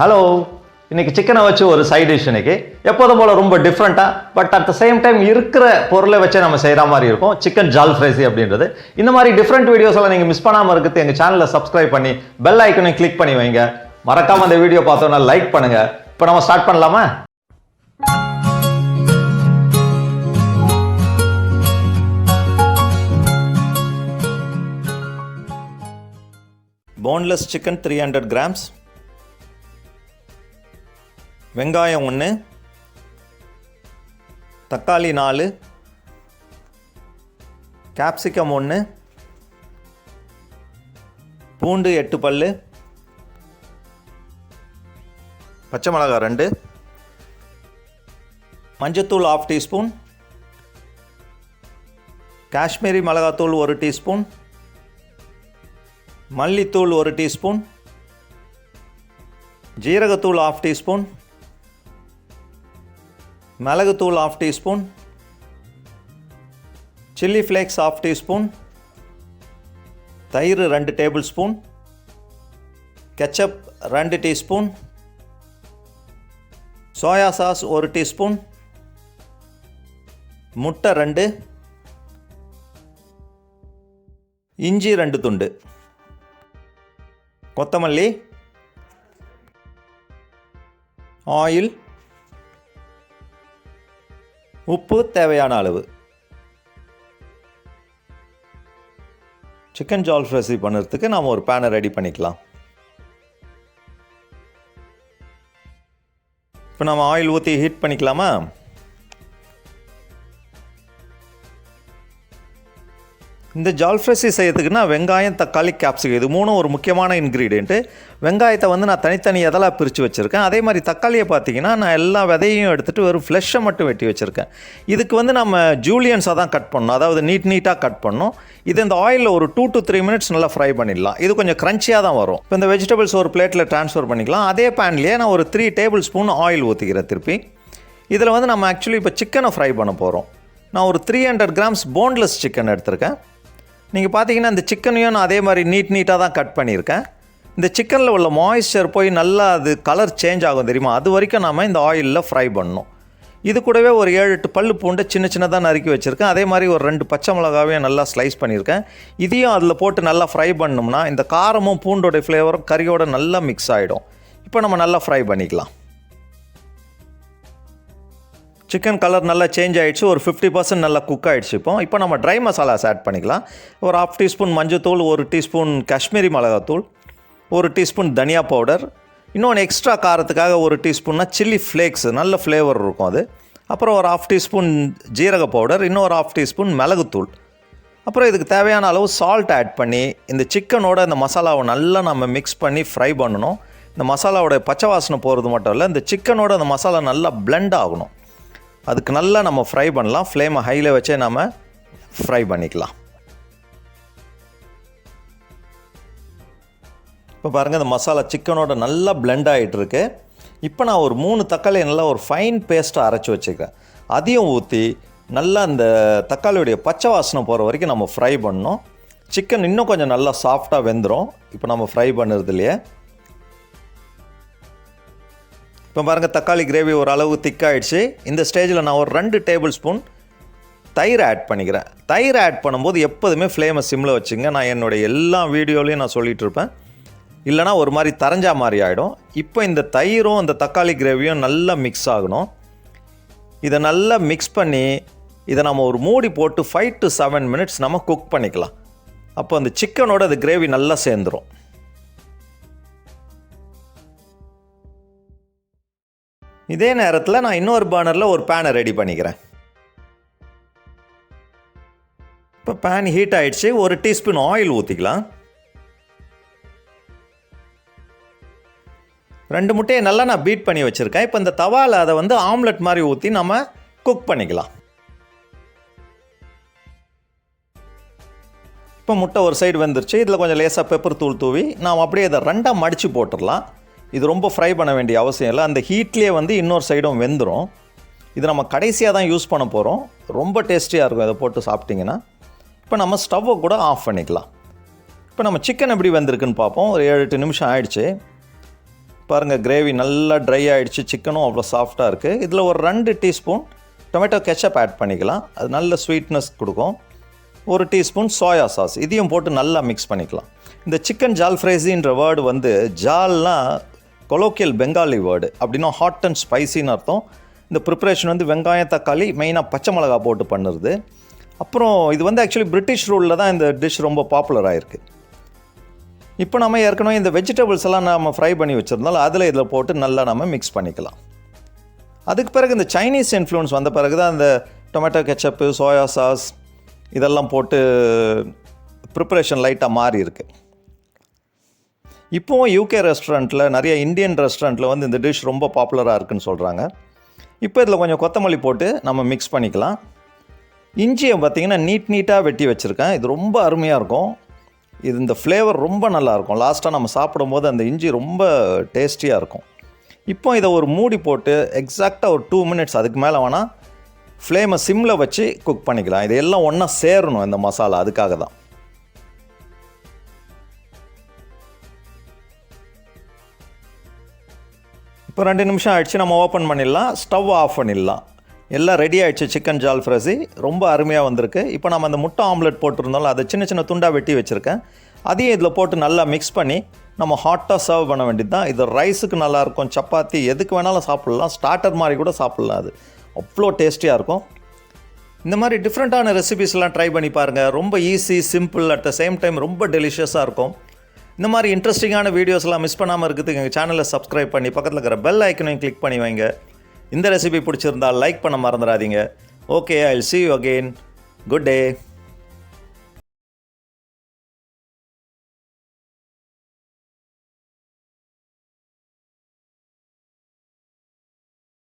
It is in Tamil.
ஹலோ, இன்னைக்கு சிக்கனை வச்சு ஒரு சைட் டிஷ். இன்னைக்கு எப்போதும் போல ரொம்ப டிஃப்ரெண்ட்டாக but at the same time இருக்கிற பொருளை வச்சு நம்ம செய்கிற மாதிரி இருக்கும். சிக்கன் ஜால்ஃப்ரேசி அப்படின்றது. இந்த மாதிரி டிஃப்ரெண்ட் வீடியோஸ் எல்லாம் நீங்கள் மிஸ் பண்ணாமல் இருக்கிறது எங்கள் சேனலை சப்ஸ்கிரைப் பண்ணி பெல் ஐக்கனை கிளிக் பண்ணி வைங்க. மறக்காம அந்த வீடியோ பார்த்தோன்னா லைக் பண்ணுங்க. இப்போ நம்ம ஸ்டார்ட் பண்ணலாமா? போன்லெஸ் சிக்கன் 300 grams, வெங்காயம் 1, தக்காளி 4, கேப்சிகம் 1, பூண்டு 8 பல்லு, பச்சை மிளகாய் 2, மஞ்சத்தூள் 1/2 டீஸ்பூன், காஷ்மீரி மிளகாத்தூள் 1 டீஸ்பூன், மல்லித்தூள் 1 டீஸ்பூன், ஜீரகத்தூள் 1/2 டீஸ்பூன், மிளகுத்தூள் 1/2 டீஸ்பூன், சில்லி ஃப்ளேக்ஸ் 1/2 டீஸ்பூன், தயிர் 2 table spoon, ketchup 2 teaspoon, soya sauce 1 teaspoon, முட்டை 2, இஞ்சி 2 துண்டு, கொத்தமல்லி, ஆயில், உப்பு தேவையான அளவு. சிக்கன் ஜால்ஃப்ரெசி பண்ணுறதுக்கு நாம் ஒரு பேனை ரெடி பண்ணிக்கலாம். இப்போ நம்ம ஆயில் ஊற்றி ஹீட் பண்ணிக்கலாமா? இந்த ஜால்ஃப்ரெசி செய்யறதுக்குன்னா வெங்காயம், தக்காளி, கேப்சிகம் இது மூணும் ஒரு முக்கியமான இன்க்ரீடியண்ட்டு. வெங்காயத்தை நான் தனித்தனி எதெல்லாம் பிரித்து வச்சுருக்கேன். அதே மாதிரி தக்காளியை பார்த்தீங்கன்னா நான் எல்லா விதையும் எடுத்துகிட்டு வெறும் ஃப்ளெஷ்ஷை மட்டும் வெட்டி வச்சுருக்கேன். இதுக்கு நம்ம ஜூலியன்ஸாக தான் கட் பண்ணணும், அதாவது நீட்டாக கட் பண்ணணும். இது இந்த ஆயிலில் ஒரு 2 to 3 minutes நல்லா ஃப்ரை பண்ணிடலாம். இது கொஞ்சம் க்ரன்ச்சியாக தான் வரும். இப்போ இந்த வெஜிடபிள்ஸ் ஒரு பிளேட்டில் ட்ரான்ஸ்ஃபர் பண்ணிக்கலாம். அதே பேன்லேயே நான் ஒரு 3 டேபிள் ஸ்பூன் ஆயில் ஊற்றிக்கிறேன் திருப்பி. இதில் நம்ம ஆக்சுவலி இப்போ சிக்கனை ஃப்ரை பண்ண போகிறோம். நான் ஒரு 300 grams போன்லெஸ் சிக்கன் எடுத்திருக்கேன். நீங்கள் பார்த்தீங்கன்னா இந்த சிக்கனையும் நான் அதே மாதிரி நீட்டாக தான் கட் பண்ணியிருக்கேன். இந்த சிக்கனில் உள்ள மாய்ஸ்சர் போய் நல்லா அது கலர் சேஞ்ச் ஆகும் தெரியுமா? அது வரைக்கும் நாம் இந்த ஆயிலில் ஃப்ரை பண்ணணும். இது கூடவே ஒரு 7-8 பல்லு பூண்டு சின்னதாக நறுக்கி வச்சுருக்கேன். அதே மாதிரி ஒரு 2 பச்சை மிளகாவையும் நல்லா ஸ்லைஸ் பண்ணியிருக்கேன். இதையும் அதில் போட்டு நல்லா ஃப்ரை பண்ணோம்னா இந்த காரமும் பூண்டோடைய ஃப்ளேவரும் கறியோடு நல்லா மிக்ஸ் ஆகிடும். இப்போ நம்ம நல்லா ஃப்ரை பண்ணிக்கலாம். சிக்கன் கலர் நல்லா சேஞ்ச் ஆகிடுச்சு, ஒரு 50% நல்லா குக் ஆகிடுச்சு. இப்போ நம்ம ட்ரை மசாலாஸ் ஆட் பண்ணிக்கலாம். ஒரு 1/2 டீஸ்பூன் மஞ்சத்தூள், 1 டீஸ்பூன் காஷ்மீரி மிளகாத்தூள், 1 டீஸ்பூன் தனியா பவுடர், இன்னொன்று எக்ஸ்ட்ரா காரத்துக்காக 1 டீஸ்பூன்னா சில்லி ஃப்ளேக்ஸ், நல்ல ஃப்ளேவர் இருக்கும் அது. அப்புறம் ஒரு 1/2 டீஸ்பூன் ஜீரக பவுடர், இன்னொரு 1/2 டீஸ்பூன் மிளகுத்தூள். அப்புறம் இதுக்கு தேவையான அளவு சால்ட் ஆட் பண்ணி இந்த சிக்கனோட இந்த மசாலாவை நல்லா நம்ம மிக்ஸ் பண்ணி ஃப்ரை பண்ணணும். இந்த மசாலாவோட பச்சை வாசனை போகிறது மட்டும் இல்லை, இந்த சிக்கனோட அந்த மசாலா நல்லா பிளெண்ட் ஆகணும். அதுக்கு நல்லா நம்ம ஃப்ரை பண்ணலாம். ஃப்ளேமை ஹையில் வச்சே நம்ம ஃப்ரை பண்ணிக்கலாம். இப்போ பாருங்கள், இந்த மசாலா சிக்கனோட நல்லா பிளெண்ட் ஆகிட்டு இருக்கு. இப்போ நான் ஒரு 3 தக்காளி நல்லா ஒரு ஃபைன் பேஸ்ட்டாக அரைச்சி வச்சுருக்கேன். அதையும் ஊற்றி நல்லா அந்த தக்காளியுடைய பச்சை வாசனை போகிற வரைக்கும் நம்ம ஃப்ரை பண்ணணும். சிக்கன் இன்னும் கொஞ்சம் நல்லா சாஃப்டாக வெந்துடும் இப்போ நம்ம ஃப்ரை பண்ணுறது இல்லையே. இப்போ பாருங்கள், தக்காளி கிரேவி ஓரளவு திக்காகிடுச்சு. இந்த ஸ்டேஜில் நான் ஒரு 2 டேபிள் ஸ்பூன் தயிர் ஆட் பண்ணிக்கிறேன். தயிர் ஆட் பண்ணும்போது எப்போதுமே ஃப்ளேமை சிம்மில் வச்சுங்க. நான் என்னுடைய எல்லா வீடியோலையும் நான் சொல்லிகிட்டு இருப்பேன், இல்லைனா ஒரு மாதிரி தரைஞ்சா மாதிரி ஆகிடும். இப்போ இந்த தயிரும் அந்த தக்காளி கிரேவியும் நல்லா மிக்ஸ் ஆகணும். இதை நல்லா மிக்ஸ் பண்ணி இதை நம்ம ஒரு மூடி போட்டு 5 to 7 minutes நம்ம குக் பண்ணிக்கலாம். அப்போ அந்த சிக்கனோட அந்த கிரேவி நல்லா சேர்ந்துடும். இதே நேரத்தில் நான் இன்னொரு பர்னரில் ஒரு பேனை ரெடி பண்ணிக்கிறேன். இப்போ பேன் ஹீட் ஆகிடுச்சு. 1 டீஸ்பூன் ஆயில் ஊற்றிக்கலாம். 2 முட்டையை நல்லா நான் பீட் பண்ணி வச்சுருக்கேன். இப்போ இந்த தவாவில் அதை ஆம்லெட் மாதிரி ஊற்றி நம்ம குக் பண்ணிக்கலாம். இப்போ முட்டை ஒரு சைடு வெந்துருச்சு. இதில் கொஞ்சம் லேசாக பெப்பர் தூள் தூவி நாம் அப்படியே இதை 2ஆக மடித்து போட்டுடலாம். இது ரொம்ப ஃப்ரை பண்ண வேண்டிய அவசியம் இல்லை. அந்த ஹீட்லேயே இன்னொரு சைடும் வெந்துடும். இது நம்ம கடைசியாக தான் யூஸ் பண்ண போகிறோம். ரொம்ப டேஸ்டியாக இருக்கும் இதை போட்டு சாப்பிட்டிங்கன்னா. இப்போ நம்ம ஸ்டவ்வை கூட ஆஃப் பண்ணிக்கலாம். இப்போ நம்ம சிக்கன் எப்படி வெந்திருக்குன்னு பார்ப்போம். ஒரு 7-8 நிமிஷம் ஆயிடுச்சு. பாருங்கள் கிரேவி நல்லா ட்ரை ஆகிடுச்சு, சிக்கனும் அவ்வளோ சாஃப்டாக இருக்குது. இதில் ஒரு 2 டீஸ்பூன் டொமேட்டோ கெச்சப் ஆட் பண்ணிக்கலாம், அது நல்ல ஸ்வீட்னஸ் கொடுக்கும். 1 டீஸ்பூன் சோயா சாஸ் இதையும் போட்டு நல்லா மிக்ஸ் பண்ணிக்கலாம். இந்த சிக்கன் ஜால்ஃப்ரேசின்ற வேர்டு வந்து ஜால்னா கொலோக்கியல் பெங்காலி வேர்டு, அப்படின்னா ஹாட் அண்ட் ஸ்பைசின்னு அர்த்தம். இந்த ப்ரிப்ரேஷன் வந்து வெங்காயம் தக்காளி மெயினாக பச்சை மிளகா போட்டு பண்ணுறது. அப்புறம் இது வந்து ஆக்சுவலி பிரிட்டிஷ் ரூலில் தான் இந்த டிஷ் ரொம்ப பாப்புலர் ஆகிருக்கு. இப்போ நம்ம ஏற்கனவே இந்த வெஜிடபிள்ஸ் எல்லாம் நம்ம ஃப்ரை பண்ணி வச்சுருந்தாலும் அதில் இதில் போட்டு நல்லா நம்ம மிக்ஸ் பண்ணிக்கலாம். அதுக்கு பிறகு இந்த சைனீஸ் இன்ஃப்ளூயன்ஸ் வந்த பிறகு தான் இந்த டொமேட்டோ கெச்சப்பு, சோயா சாஸ் இதெல்லாம் போட்டு ப்ரிப்ரேஷன் லைட்டாக மாறி இருக்குது. இப்போவும் யூகே ரெஸ்டாரண்ட்டில், நிறைய இந்தியன் ரெஸ்டாரண்ட்டில் வந்து இந்த டிஷ் ரொம்ப பாப்புலராக இருக்குதுன்னு சொல்கிறாங்க. இப்போ இதில் கொஞ்சம் கொத்தமல்லி போட்டு நம்ம மிக்ஸ் பண்ணிக்கலாம். இஞ்சியை பார்த்திங்கன்னா நீட்டாக வெட்டி வச்சுருக்கேன். இது ரொம்ப அருமையாக இருக்கும். இது இந்த ஃப்ளேவர் ரொம்ப நல்லாயிருக்கும். லாஸ்ட்டாக நம்ம சாப்பிடும்போது அந்த இஞ்சி ரொம்ப டேஸ்டியாக இருக்கும். இப்போ இதை ஒரு மூடி போட்டு எக்ஸாக்டாக ஒரு 2 மினிட்ஸ், அதுக்கு மேலே வேணால் ஃப்ளேமை சிம்மில் வச்சு குக் பண்ணிக்கலாம். இதெல்லாம் ஒன்றா சேரணும் இந்த மசாலா, அதுக்காக தான். இப்போ 2 நிமிஷம் ஆகிடுச்சு, நம்ம ஓப்பன் பண்ணிடலாம். ஸ்டவ் ஆஃப் பண்ணிடலாம். எல்லாம் ரெடி ஆகிடுச்சு. சிக்கன் ஜால்ஃப்ரேசி ரொம்ப அருமையாக வந்திருக்கு. இப்போ நம்ம அந்த முட்டை ஆம்லெட் போட்டிருந்தாலும் அதை சின்ன சின்ன துண்டாக வெட்டி வச்சுருக்கேன். அதையும் இதில் போட்டு நல்லா மிக்ஸ் பண்ணி நம்ம ஹாட்டாக சர்வ் பண்ண வேண்டியது தான். இது ரைஸுக்கு நல்லாயிருக்கும், சப்பாத்தி எதுக்கு வேணாலும் சாப்பிட்லாம், ஸ்டார்டர் மாதிரி கூட சாப்பிட்லாம். அது அவ்வளோ டேஸ்டியாக இருக்கும். இந்த மாதிரி டிஃப்ரெண்ட்டான ரெசிபீஸ்லாம் ட்ரை பண்ணி பாருங்கள். ரொம்ப easy, simple, at the same time ரொம்ப டெலிஷியஸாக இருக்கும். இந்த மாதிரி இன்ட்ரெஸ்டிங்கான வீடியோஸ்லாம் மிஸ் பண்ணாமல் இருக்கிறதுக்கு எங்கள் சேனலை சப்ஸ்கிரைப் பண்ணி பக்கத்தில் இருக்கிற பெல் ஐக்கனையும் கிளிக் பண்ணி வைங்க. இந்த ரெசிபி பிடிச்சிருந்தால் லைக் பண்ண மறந்துடாதீங்க. Okay, I will see you again. Good day.